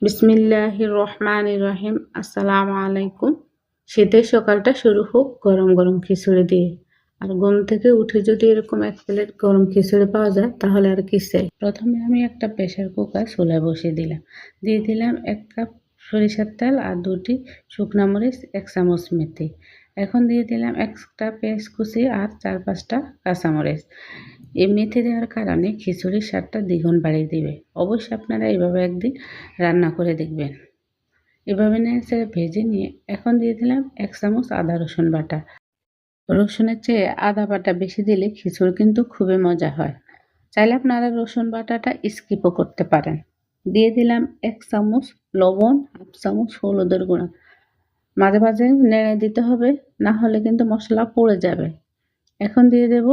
বিসমিল্লাহির রহমানির রহিম। আসসালামু আলাইকুম। শীতের সকালটা শুরু হোক গরম গরম খিচুড়ি দিয়ে। আর ঘুম থেকে উঠে যদি এরকম এক প্লেট গরম খিচুড়ি পাওয়া যায় তাহলে আর কি চাই। প্রথমে আমি একটা প্রেসার কুকার চুলায় বসিয়ে দিলাম। দিয়ে দিলাম 1 কাপ সরিষার তেল আর 2টি শুকনা মরিচ, 1 চামচ মেথি। এখন দিয়ে দিলাম একটা পেঁয়াজ কুচি আর 4-5টা কাঁচামরিচ। এই মেথি দেওয়ার কারণে খিচুড়ির স্বাদটা দ্বিগুণ বাড়িয়ে দিবে। অবশ্যই আপনারা এইভাবে একদিন রান্না করে দেখবেন। এভাবে নেড়ে ভেজে নিয়ে এখন দিয়ে দিলাম 1 চামচ আদা রসুন বাটা। রসুনের চেয়ে আদা বাটা বেশি দিলে খিচুড়ি কিন্তু খুবই মজা হয়। চাইলে আপনারা রসুন বাটাটা স্কিপও করতে পারেন। দিয়ে দিলাম 1 চামচ লবণ, 1/2 চামচ হলুদের গুঁড়া। মাঝে মাঝে নেড়ে দিতে হবে, না হলে কিন্তু মশলা পুড়ে যাবে। এখন দিয়ে দেব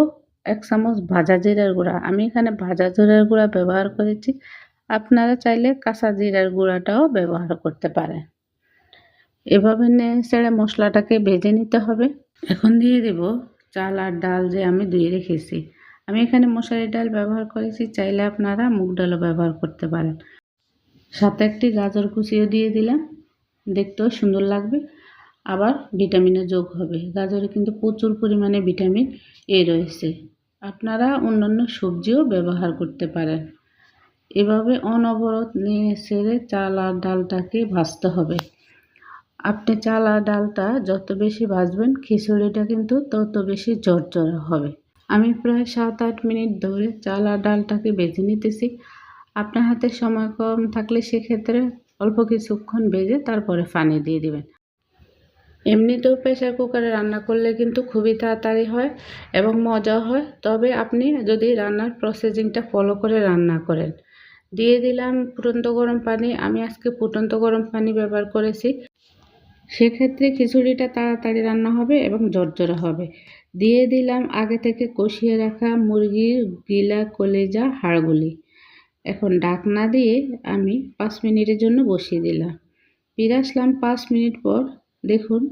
1 চামচ ভাজা জিরার গুঁড়া। আমি এখানে ভাজা জিরার গুঁড়া ব্যবহার করেছি। আপনারা চাইলে কাঁচা জিরার গুঁড়াটাও ব্যবহার করতে পারেন। এভাবে নেড়ে মশলাটাকে ভেজে নিতে হবে। এখন দিয়ে দেব চাল আর ডাল যে আমি ধুয়ে রেখেছি। আমি এখানে মশারি ডাল ব্যবহার করেছি, চাইলে আপনারা মুগ ডালও ব্যবহার করতে পারেন। সাথে একটি গাজর কুচিও দিয়ে দিলাম, দেখতেও সুন্দর লাগবে, আবার ভিটামিনের যোগ হবে। গাজরে কিন্তু প্রচুর পরিমাণে ভিটামিন এ রয়েছে। আপনারা অন্যান্য সবজিও ব্যবহার করতে পারেন। এভাবে অনবরত নেড়ে চাল আর ডালটাকে ভাজতে হবে। আপনি চাল আর ডালটা যত বেশি ভাজবেন খিচুড়িটা কিন্তু তত বেশি ঝরঝরে হবে। আমি প্রায় 7-8 মিনিট ধরে চাল আর ডালটাকে ভেজে নিতেছি। আপনার হাতে সময় কম থাকলে সেক্ষেত্রে অল্প কিছুক্ষণ ভেজে তারপরে পানি দিয়ে দিবেন। এমনিতেও প্রেসার কুকারে রান্না করলে কিন্তু খুবই তাড়াতাড়ি হয় এবং মজাও হয়, তবে আপনি যদি রান্নার প্রসেসিংটা ফলো করে রান্না করেন। দিয়ে দিলাম ফুটন্ত গরম পানি। আমি আজকে ফুটন্ত গরম পানি ব্যবহার করেছি, সেক্ষেত্রে খিচুড়িটা তাড়াতাড়ি রান্না হবে এবং ঝরঝরে হবে। দিয়ে দিলাম আগে থেকে কষিয়ে রাখা মুরগির গিলা, কলিজা, হাড়গুলি। এখন ঢাকনা দিয়ে আমি 5 মিনিটের জন্য বসিয়ে দিলাম। ফিরে আসলাম 5 মিনিট পর। দেখুন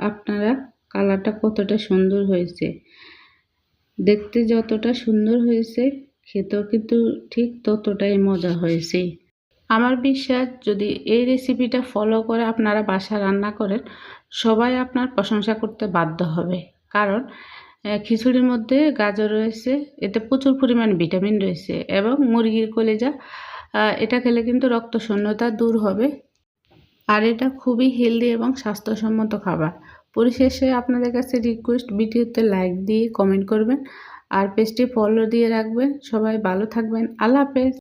আপনারা কালারটা কতটা সুন্দর হয়েছে। দেখতে যতটা সুন্দর হয়েছে খেতেও কিন্তু ঠিক ততটাই মজা হয়েছে। আমার বিশ্বাস যদি এই রেসিপিটা ফলো করে আপনারা বাসায় রান্না করেন, সবাই আপনার প্রশংসা করতে বাধ্য হবে। কারণ খিচুড়ির মধ্যে গাজর রয়েছে, এতে প্রচুর পরিমাণ ভিটামিন রয়েছে এবং মুরগির কলিজা, এটা খেলে কিন্তু রক্তশূন্যতা দূর হবে। আর এটা খুবই হেলদি এবং স্বাস্থ্যসম্মত খাবার। পরিশেষে আপনাদের কাছে রিকোয়েস্ট, ভিডিওতে লাইক দিয়ে কমেন্ট করবেন আর পেজটি ফলো দিয়ে রাখবেন। সবাই ভালো থাকবেন। আল্লাহ হাফেজ।